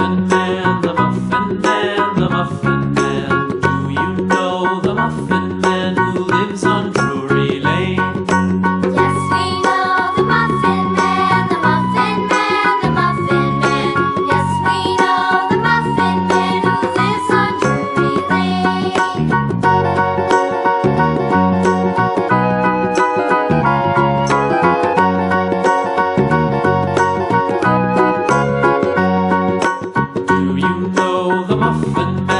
Muffin Man, the Muffin Man, the Muffin Man. Do you know the Muffin Man who lives on Drury Lane? Yes, we know the Muffin Man, the Muffin Man, the Muffin Man. Yes, we know the Muffin Man who lives on Drury Lane. Do you know the Muffin Man?